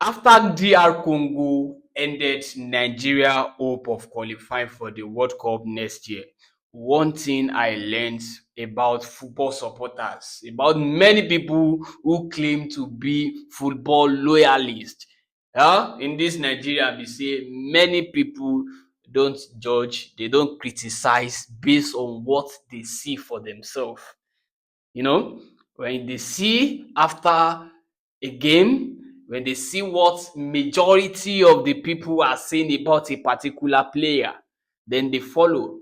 After DR Congo ended Nigeria hope of qualifying for the World Cup next year, one thing I learned about football supporters, about many people who claim to be football loyalists, in this Nigeria, we say many people don't judge, they don't criticize based on what they see for themselves. You know, when they see after a game, when they see what majority of the people are saying about a particular player, then they follow.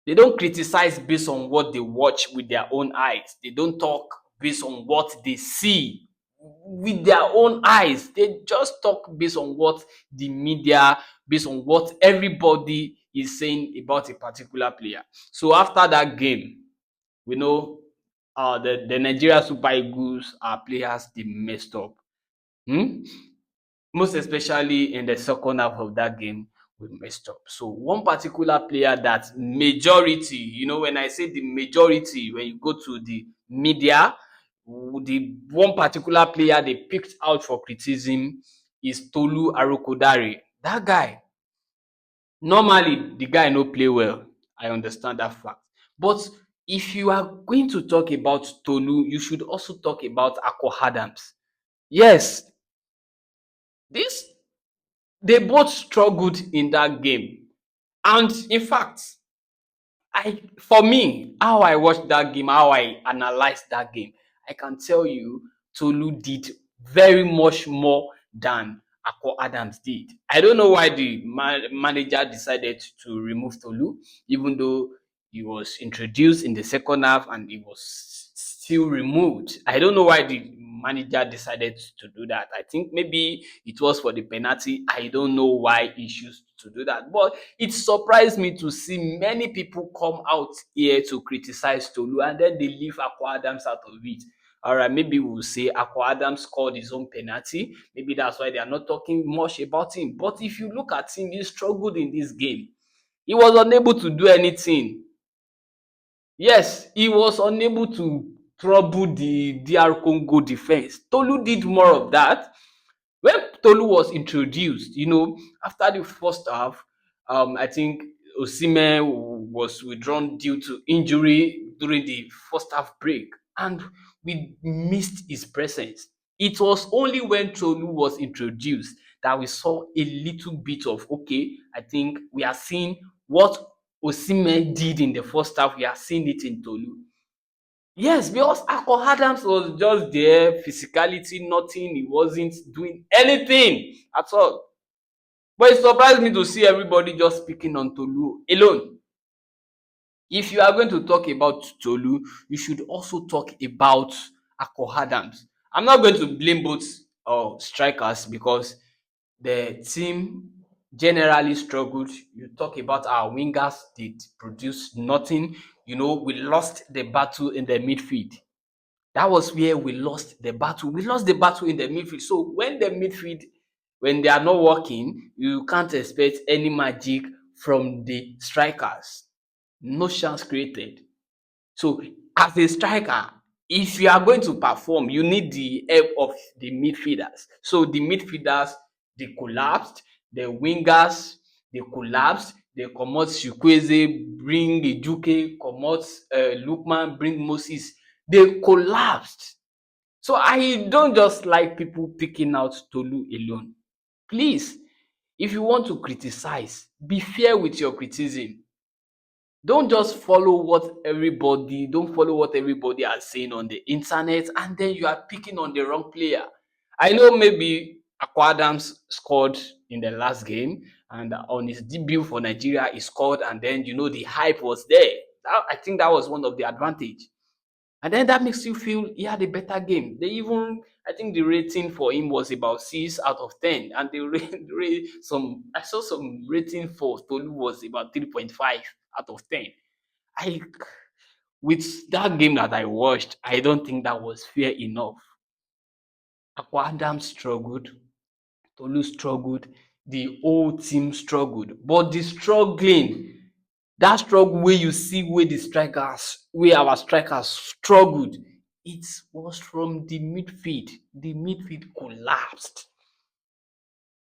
They don't criticize based on what they watch with their own eyes. They don't talk based on what they see with their own eyes. They just talk based on what the media, based on what everybody is saying about a particular player. So after that game, we know the Nigeria Super Eagles are players they messed up. Hmm? Most especially in the second half of that game, we messed up. So one particular player that majority, when I say the majority, when you go to the media, the one particular player they picked out for criticism is Tolu Arokodare. That guy, normally the guy no play well. I understand that fact. But if you are going to talk about Tolu, you should also talk about Akor Adams. Yes, this they both struggled in that game. And in fact, for me, how I watched that game, how I analyzed that game, I can tell you Tolu did very much more than Akor Adams did. I don't know why the manager decided to remove Tolu, even though he was introduced in the second half and he was still removed. I don't know why the manager decided to do that. I think maybe it was for the penalty. I don't know why he chose to do that. But it surprised me to see many people come out here to criticize Tolu and then they leave Akor Adams out of it. All right, maybe we'll say Akor Adams scored his own penalty. Maybe that's why they are not talking much about him. But if you look at him, he struggled in this game. He was unable to do anything. Yes, he was unable to trouble the DR Congo defense. Tolu did more of that. When Tolu was introduced, after the first half, I think Osimhen was withdrawn due to injury during the first half break, and we missed his presence. It was only when Tolu was introduced that we saw a little bit of, okay, I think we are seeing what Osimhen did in the first half, we are seeing it in Tolu. Yes, because Akor Adams was just there, physicality, nothing. He wasn't doing anything at all. But it surprised me to see everybody just speaking on Tolu alone. If you are going to talk about Tolu, you should also talk about Akor Adams. I'm not going to blame both strikers because the team generally struggled. You talk about our wingers, they produced nothing. We lost the battle in the midfield. That was where we lost the battle. We lost the battle in the midfield. So when the midfield, when they are not working, you can't expect any magic from the strikers. No chance created. So as a striker, if you are going to perform, you need the help of the midfielders. So the midfielders, they collapsed. The wingers, they collapsed. They comot Chukwueze, bring Ejuke, comot Lookman, bring Moses. They collapsed. So I don't just like people picking out Tolu alone. Please, if you want to criticize, be fair with your criticism. Don't follow what everybody are saying on the internet and then you are picking on the wrong player. I know maybe Akor Adams scored in the last game and on his debut for Nigeria he scored and then the hype was there. I think that was one of the advantage. And then that makes you feel he had a better game. I think the rating for him was about 6 out of 10. And I saw some rating for Tolu was about 3.5 out of 10. I, with that game that I watched, I don't think that was fair enough. Akwa Adams struggled, Tolu struggled, the whole team struggled. But the struggling, that struggle where you see where our strikers struggled, it was from the midfield. The midfield collapsed.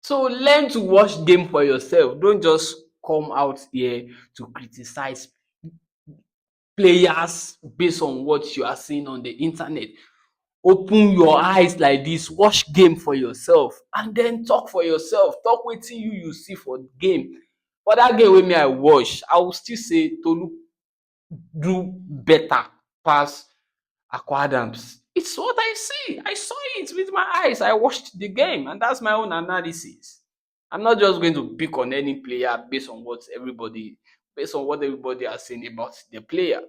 So learn to watch game for yourself. Don't just come out here to criticize players based on what you are seeing on the internet. Open your eyes like this, watch game for yourself, and then talk for yourself. Talk wetin you see for game. For that game wey me I watch, I will still say Tolu do better pass Akor Adams. It's what I see. I saw it with my eyes. I watched the game, and that's my own analysis. I'm not just going to pick on any player based on what everybody are saying about the player.